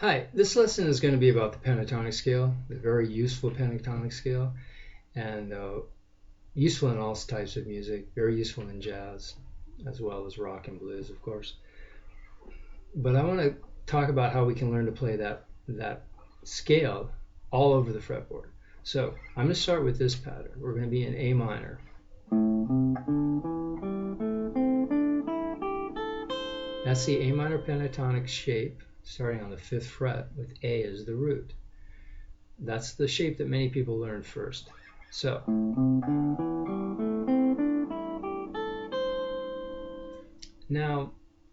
Hi, this lesson is going to be about the pentatonic scale, the very useful pentatonic scale, and useful in all types of music, very useful in jazz, as well as rock and blues, of course. But I want to talk about how we can learn to play that scale all over the fretboard. So I'm going to start with this pattern. We're going to be in A minor. That's the A minor pentatonic shape, starting on the 5th fret with A as the root. That's the shape that many people learn first. So now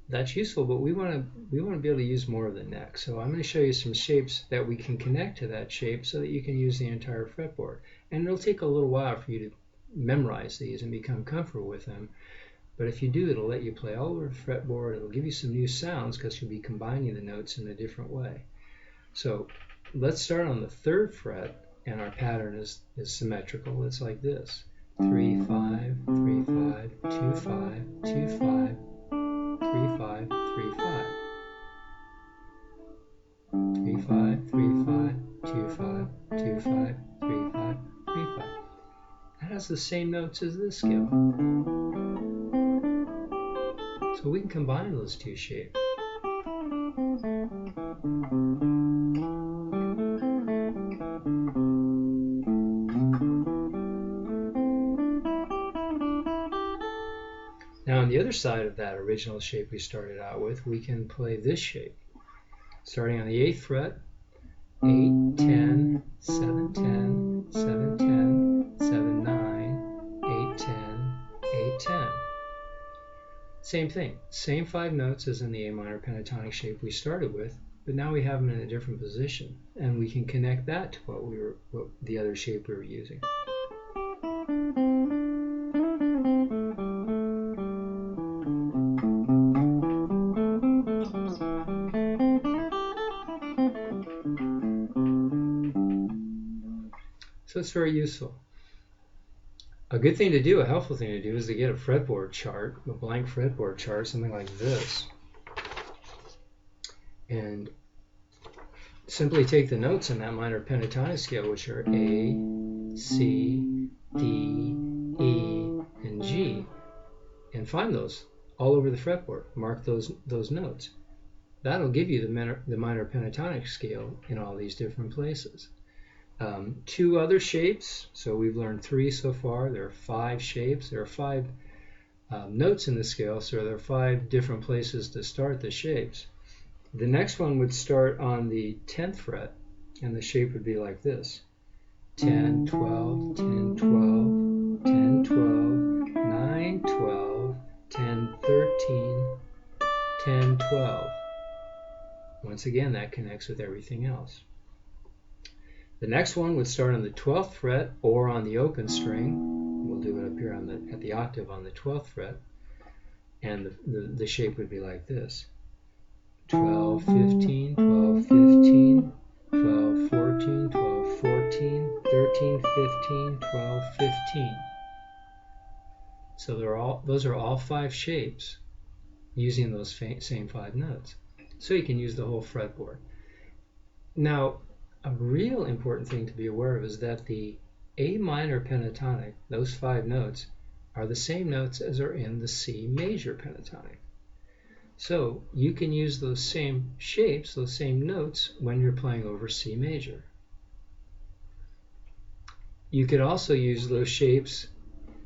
that's useful, but we want to be able to use more of the neck. So I'm going to show you some shapes that we can connect to that shape so that you can use the entire fretboard. And it'll take a little while for you to memorize these and become comfortable with them. But if you do, it'll let you play all over the fretboard. It'll give you some new sounds because you'll be combining the notes in a different way. So let's start on the 3rd fret, and our pattern is symmetrical. It's like this: 3, 5, 3, 5, 2, 5, 2, 5, 3, 5, 3, 5. 3, 5, 3, 5, 2, 5, 2, 5, 3, 5, 3, 5. That has the same notes as this scale. So we can combine those two shapes. Now on the other side of that original shape we started out with, we can play this shape. Starting on the 8th fret, 8, 10, 7, 10, 7, 10, 7, 9, 8, 10, 8, 10. Same thing, same 5 notes as in the A minor pentatonic shape we started with, but now we have them in a different position, and we can connect that to what the other shape we were using. So it's very useful. A good thing to do, a helpful thing to do, is to get a fretboard chart, a blank fretboard chart, something like this, and simply take the notes in that minor pentatonic scale, which are A, C, D, E, and G, and find those all over the fretboard. Mark those notes. That'll give you the minor pentatonic scale in all these different places. 2 other shapes, so we've learned 3 so far. There are 5 shapes. There are 5 notes in the scale, so there are 5 different places to start the shapes. The next one would start on the 10th fret, and the shape would be like this: 10, 12, 10, 12, 10, 12, 9, 12, 10, 13, 10, 12. Once again, that connects with everything else. The next one would start on the 12th fret or on the open string. We'll do it up here at the octave on the 12th fret. And the shape would be like this: 12, 15, 12, 15, 12, 14, 12, 14, 13, 15, 12, 15. So those are all 5 shapes using those same 5 notes. So you can use the whole fretboard. Now, a real important thing to be aware of is that the A minor pentatonic, those 5 notes, are the same notes as are in the C major pentatonic. So you can use those same shapes, those same notes, when you're playing over C major. You could also use those shapes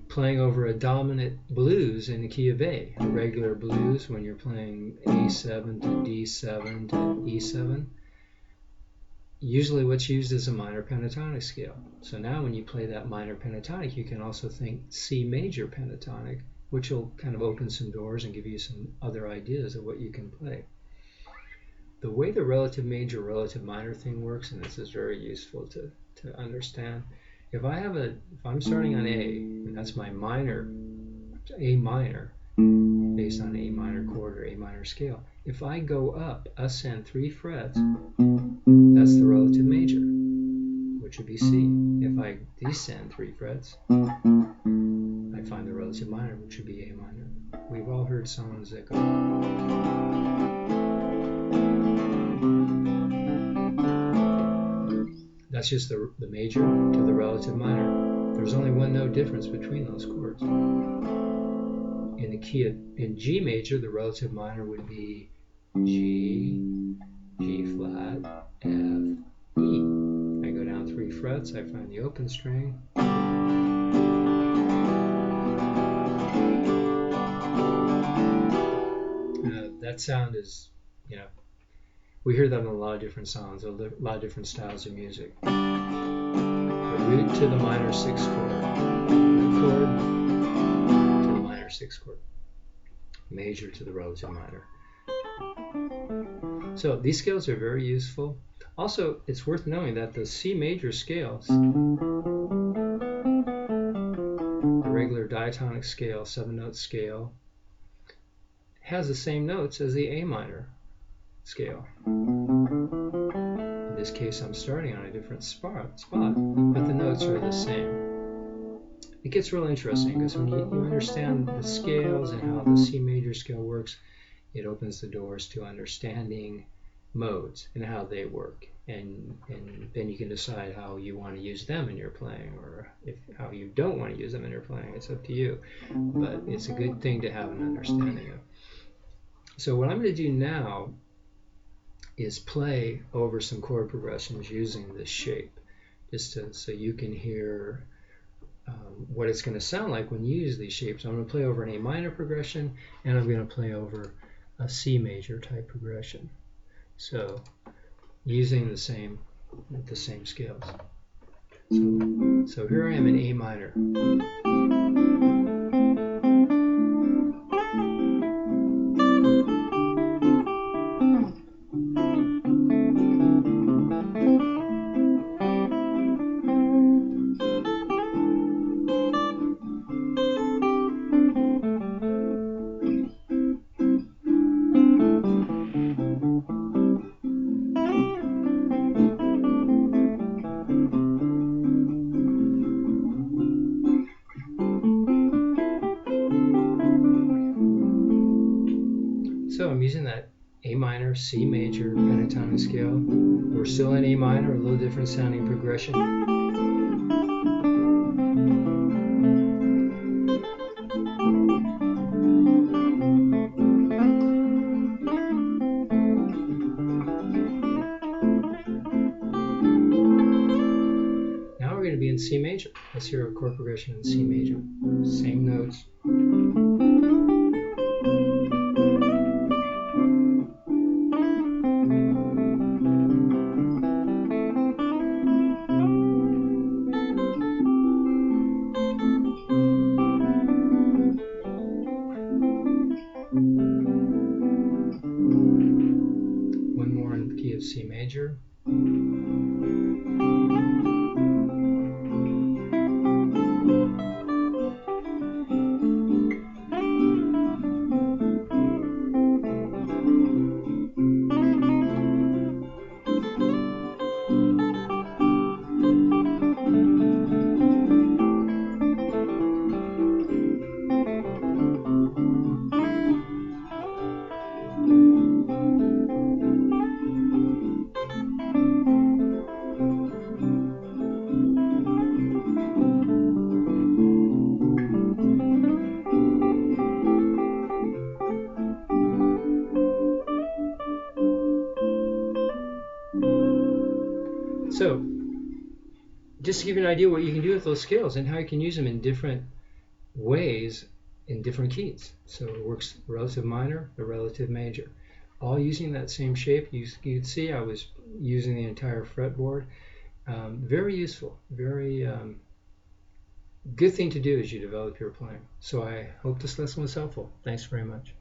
playing over a dominant blues in the key of A, a regular blues when you're playing A7 to D7 to E7. Usually what's used is a minor pentatonic scale. So now when you play that minor pentatonic, you can also think C major pentatonic, which will kind of open some doors and give you some other ideas of what you can play. The way the relative major, relative minor thing works, and this is very useful to understand, if I'm starting on A, and that's my minor, A minor, based on A minor chord or A minor scale, if I go up, ascend 3 frets, that's the relative major, which would be C. If I descend 3 frets, I find the relative minor, which would be A minor. We've all heard songs that go that's just the major to the relative minor. There's only one note difference between those chords. In the key in G major, the relative minor would be G, G flat, F, E. I go down 3 frets, I find the open string. That sound is, you know, we hear that in a lot of different songs, a lot of different styles of music. The root to the minor 6 chord, root chord to the minor 6 chord, major to the relative minor. So these scales are very useful. Also, it's worth knowing that the C major scales, the regular diatonic scale, 7-note scale, has the same notes as the A minor scale. In this case, I'm starting on a different spot, but the notes are the same. It gets real interesting because when you understand the scales and how the C major scale works, it opens the doors to understanding modes and how they work, and then you can decide how you want to use them in your playing, or how you don't want to use them in your playing. It's up to you, but it's a good thing to have an understanding of. So what I'm going to do now is play over some chord progressions using this shape, just so you can hear what it's going to sound like when you use these shapes. I'm going to play over an A minor progression, and I'm going to play over a C major type progression. So using the same scales. So here I am in A minor. So I'm using that A minor, C major, pentatonic scale. We're still in A minor, a little different sounding progression. Now we're going to be in C major. Let's hear a chord progression in C major. Same notes. One more in the key of C major. So, just to give you an idea what you can do with those scales and how you can use them in different ways in different keys. So it works relative minor, the relative major, all using that same shape. You can see I was using the entire fretboard. Very useful, very good thing to do as you develop your playing. So I hope this lesson was helpful. Thanks very much.